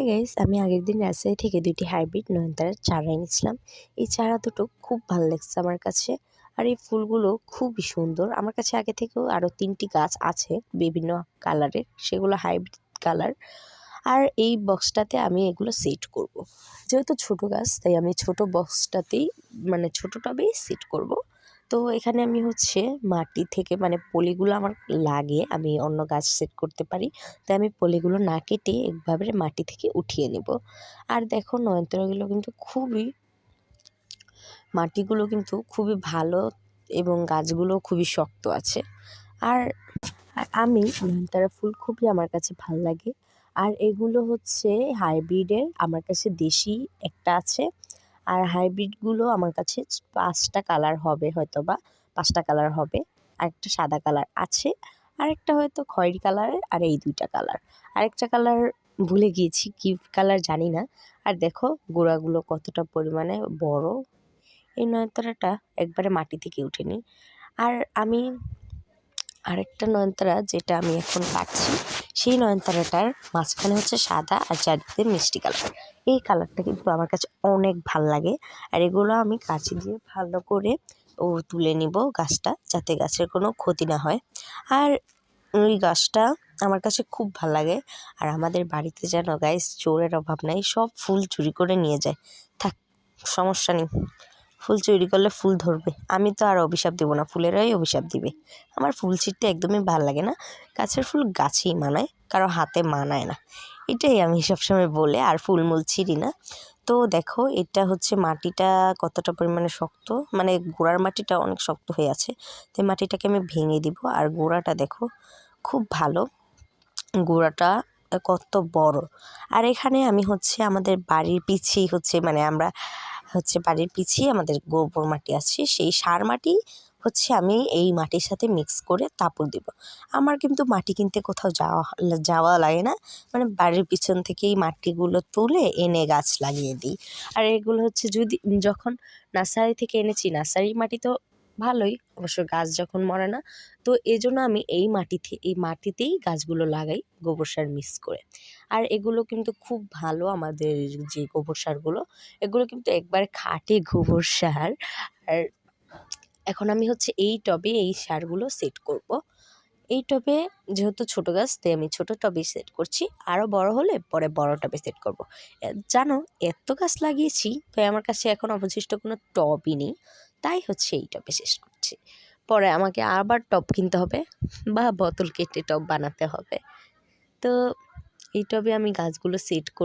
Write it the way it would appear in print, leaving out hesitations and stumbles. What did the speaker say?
Guys, আমি আগের দিন রাজশাহী থেকে ২টি হাইব্রিড নয়নতারার চারা এনেছিলাম। এই চারা দুটো খুব ভালো লাগছে আমার কাছে। আর এই ফুলগুলো খুবই সুন্দর। আমার কাছে আগে থেকেও আরও ৩টি গাছ আছে বিভিন্ন কালারের, সেগুলো হাইব্রিড কালার। আর এই বক্সটাতে আমি এগুলো সেট করব। যেহেতু ছোট গাছ, তাই আমি ছোট বক্সটাতেই ছোট টবেই সেট করব। তো এখানে আমি মাটি থেকে পলিগুলো আমার লাগে, আমি অন্য গাছ সেট করতে পারি, তাই আমি পলিগুলো না কেটে একবারে মাটি থেকে উঠিয়ে নেব। আর দেখো, নয়নতারাগুলো কিন্তু মাটিগুলো কিন্তু খুবই ভালো এবং গাছগুলো খুবই শক্ত আছে। আর আমি নয়নতারা ফুল খুবই আমার কাছে ভাল লাগে। আর এগুলো হাইব্রিডের, আমার কাছে দেশি একটা আছে। আর হাইব্রিডগুলো আমার কাছে 5টা কালার হবে, হয়তোবা 5টা কালার হবে। আরেকটা সাদা কালার আছে, আরেকটা হয়তো খয়েরি কালারের, আর এই 2টা কালার। আরেকটা কালার ভুলে গিয়েছি, কী কালার জানি না। আর দেখো গোড়াগুলো কতটা পরিমাণে বড়। এই নয়নতারাটা একবারে মাটি থেকে উঠেনি। আর আমি আরেকটা নয়নতারা যেটা আমি এখন কাটছি, সেই নয়নতারাটার মাঝখানে সাদা আর চারদিকে মিষ্টি কালার। এই কালারটা কিন্তু আমার কাছে অনেক ভাল লাগে। আর এগুলো আমি কাঁচি দিয়ে ভালো করে তুলে নিব গাছটা, যাতে গাছের কোনো ক্ষতি না হয়। আর ওই গাছটা আমার কাছে খুব ভাল লাগে। আর আমাদের বাড়িতে যেন গাইস চোরের অভাব নাই, সব ফুল চুরি করে নিয়ে যায়। থাক, সমস্যা নেই, ফুল চুরি করলে ফুল ধরবে। আমি তো আর অভিশাপ দেবো না, ফুলেরাই অভিশাপ দিবে। আমার ফুল ছিঁড়তে একদমই ভালো লাগে না। গাছের ফুল গাছেই মানায়, কারো হাতে মানায় না, এটাই আমি সবসময় বলে। আর ফুলমূল ছিঁড়ি না। তো দেখো, এটা মাটিটা কতটা পরিমাণে শক্ত, গোড়ার মাটিটা অনেক শক্ত হয়ে আছে। তো মাটিটাকে আমি ভেঙে দিব। আর গোড়াটা দেখো খুব ভালো, গোড়াটা কত বড়। আর এখানে আমি আমাদের বাড়ির পিছেই আমরা বাড়ির পিছিয়ে আমাদের গোবর মাটি আছে, সেই সার মাটি আমি এই মাটির সাথে মিক্স করে তারপর দিব। আমার কিন্তু মাটি কিনতে কোথাও যাওয়া লাগে না, বাড়ির পিছন থেকেই মাটিগুলো তুলে এনে গাছ লাগিয়ে দিই। আর এগুলো যখন নার্সারি থেকে এনেছি, নার্সারির মাটি তো ভালোই, অবশ্য গাছ যখন মরে না, তো এজন্য আমি এই মাটিতেই গাছগুলো লাগাই গোবর সার মিক্স করে। আর এগুলো কিন্তু খুব ভালো, আমাদের যে গোবর সারগুলো, এগুলো কিন্তু একবারে খাঁটি গোবর সার। আর এখন আমি এই টবে এই সারগুলো সেট করব। এই টবে যেহেতু ছোট গাছ, তাই আমি ছোট টবে সেট করছি। আরও বড় হলে পরে বড় টবে সেট করব। জানো, এত গাছ লাগিয়েছি, তাই আমার কাছে এখন অবশিষ্ট কোনো টবই নেই, তাই এই টবে শেষ করছি। পরে আমাকে আবার টব কিনতে হবে বা বোতল কেটে টব বানাতে হবে। তো এই টবে আমি গাছগুলো সেট